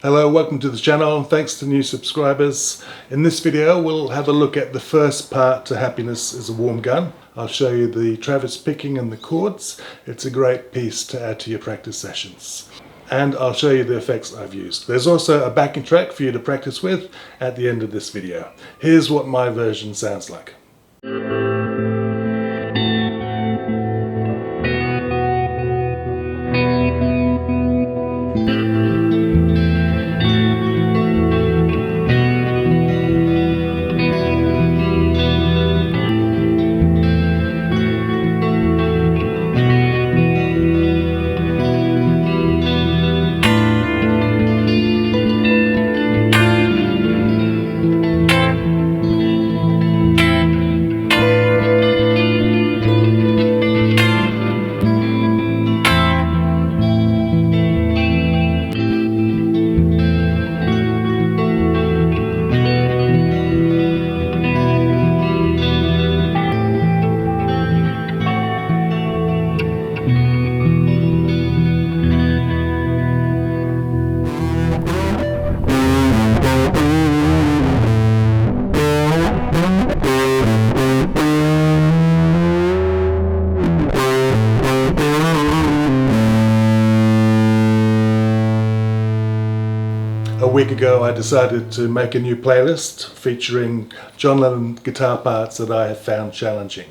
Hello, welcome to the channel. Thanks to new subscribers. In this video we'll have a look at the first part to Happiness is a Warm Gun. I'll show you the Travis picking and the chords. It's a great piece to add to your practice sessions. And I'll show you the effects I've used. There's also a backing track for you to practice with at the end of this video. Here's what my version sounds like. A week ago I decided to make a new playlist featuring John Lennon guitar parts that I have found challenging.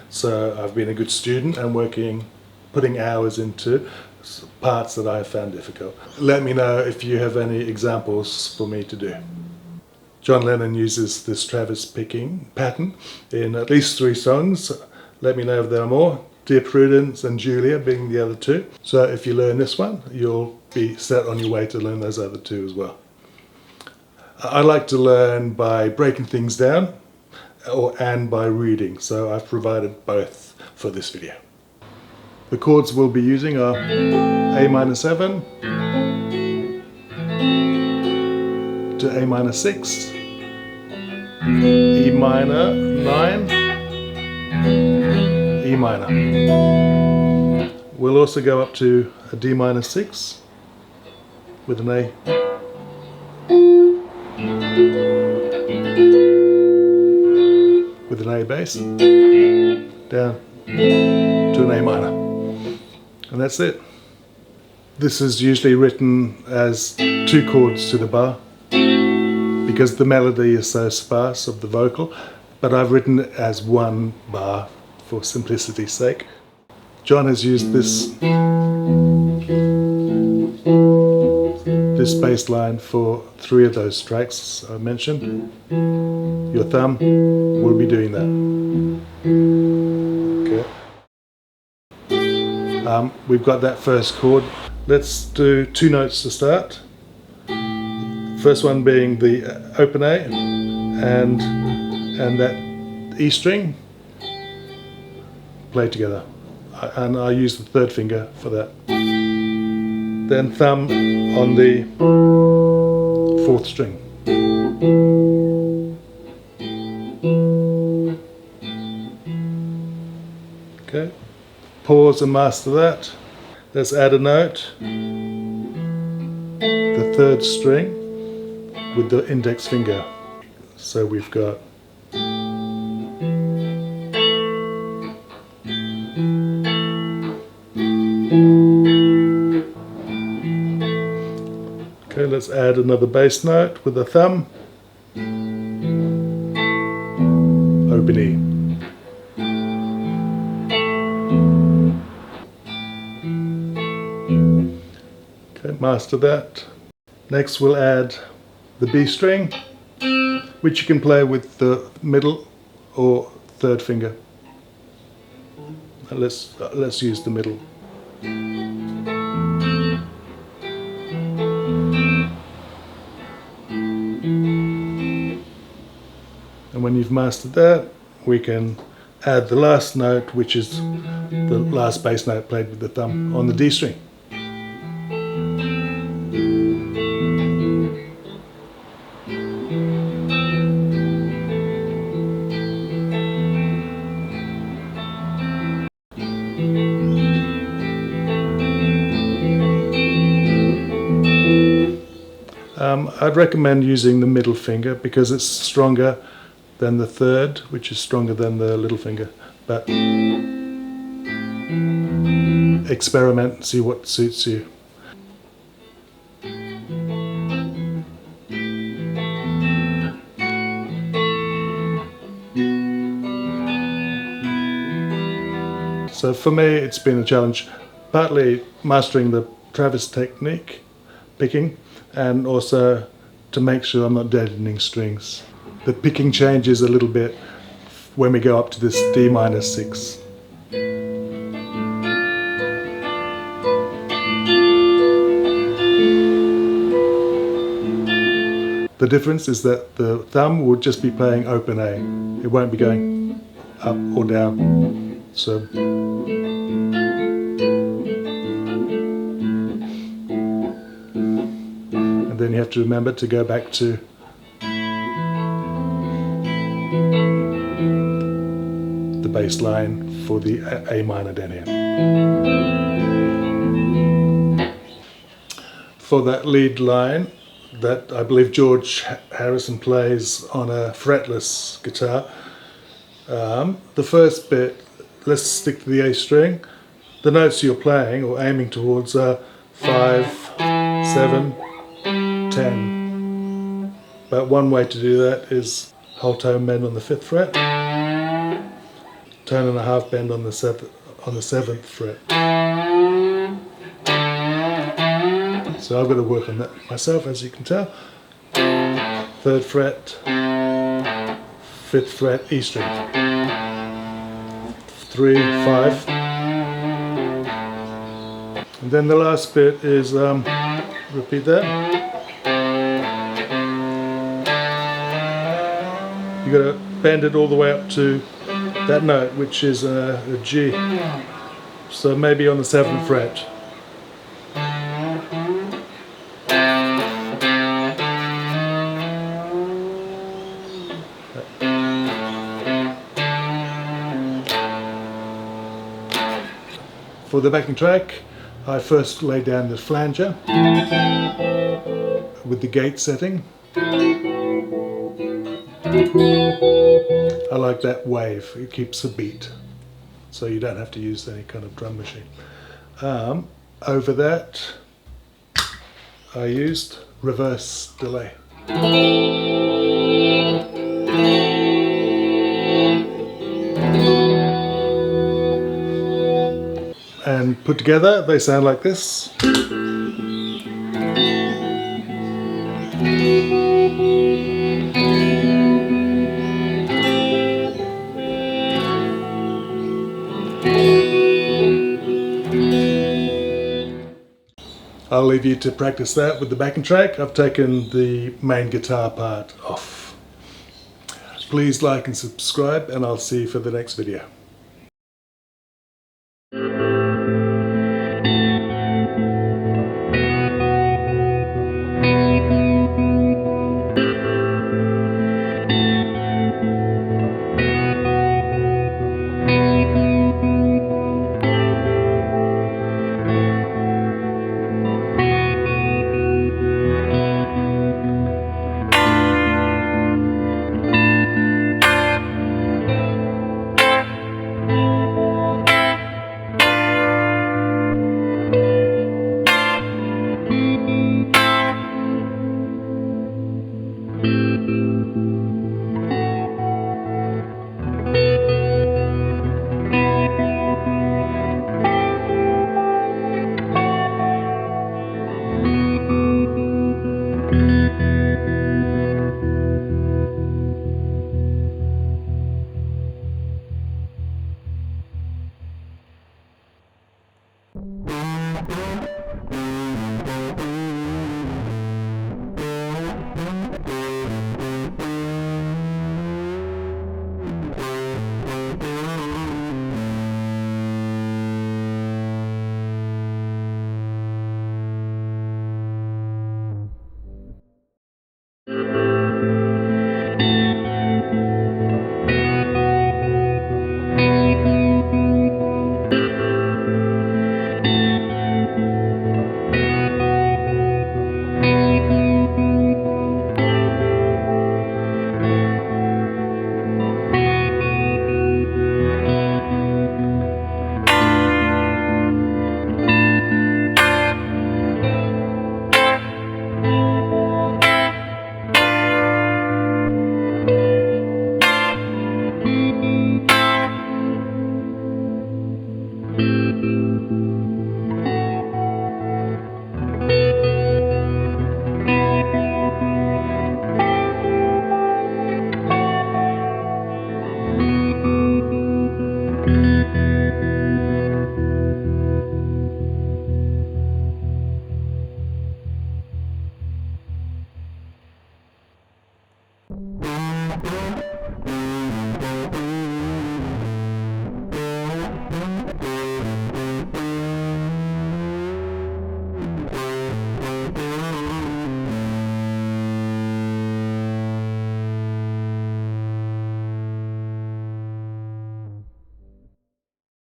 So I've been a good student and putting hours into parts that I have found difficult. Let me know if you have any examples for me to do. John Lennon uses this Travis picking pattern in at least 3 songs. Let me know if there are more. Dear Prudence and Julia being the other 2. So if you learn this one, you'll be set on your way to learn those other 2 as well. I like to learn by breaking things down and by reading, so I've provided both for this video. The chords we'll be using are A minor 7 to A minor 6, E minor 9, E minor. We'll also go up to a D minor 6 with an A. With an A bass, down to an A minor. And that's it. This is usually written as 2 chords to the bar because the melody is so sparse of the vocal, but I've written it as 1 bar for simplicity's sake. John has used this bass line for 3 of those tracks I mentioned. Your thumb will be doing that. Okay. We've got that first chord. Let's do 2 notes to start. First one being the open A and that E string played together. And I use the 3rd finger for that. Then thumb on the 4th string. Okay, pause and master that. Let's add a note, the 3rd string with the index finger. So we've got okay, let's add another bass note with the thumb. Open E. Okay, master that. Next we'll add the B string, which you can play with the middle or 3rd finger. Let's use the middle. And when you've mastered that, we can add the last note, which is the last bass note played with the thumb on the D string. I'd recommend using the middle finger because it's stronger than the third, which is stronger than the little finger. But experiment and see what suits you. So for me it's been a challenge, partly mastering the Travis technique, picking, and also to make sure I'm not deadening strings. The picking changes a little bit when we go up to this D minor 6. The difference is that the thumb will just be playing open A. It won't be going up or down. So and then you have to remember to go back to the bass line for the A minor down here. For that lead line that I believe George Harrison plays on a fretless guitar, the first bit, let's stick to the A string. The notes you're playing or aiming towards are 5, 7, 10. But one way to do that is whole tone bend on the 5th fret, tone and a half bend on the 7th fret. So I've got to work on that myself, as you can tell. 3rd fret, 5th fret, E string. 3, 5. And then the last bit is, repeat that. You got to bend it all the way up to that note, which is a G. So maybe on the 7th fret. For the backing track, I first lay down the flanger with the gate setting. I like that wave, it keeps a beat, so you don't have to use any kind of drum machine. Over that, I used reverse delay. And put together, they sound like this. I'll leave you to practice that with the backing track. I've taken the main guitar part off. Please like and subscribe, and I'll see you for the next video.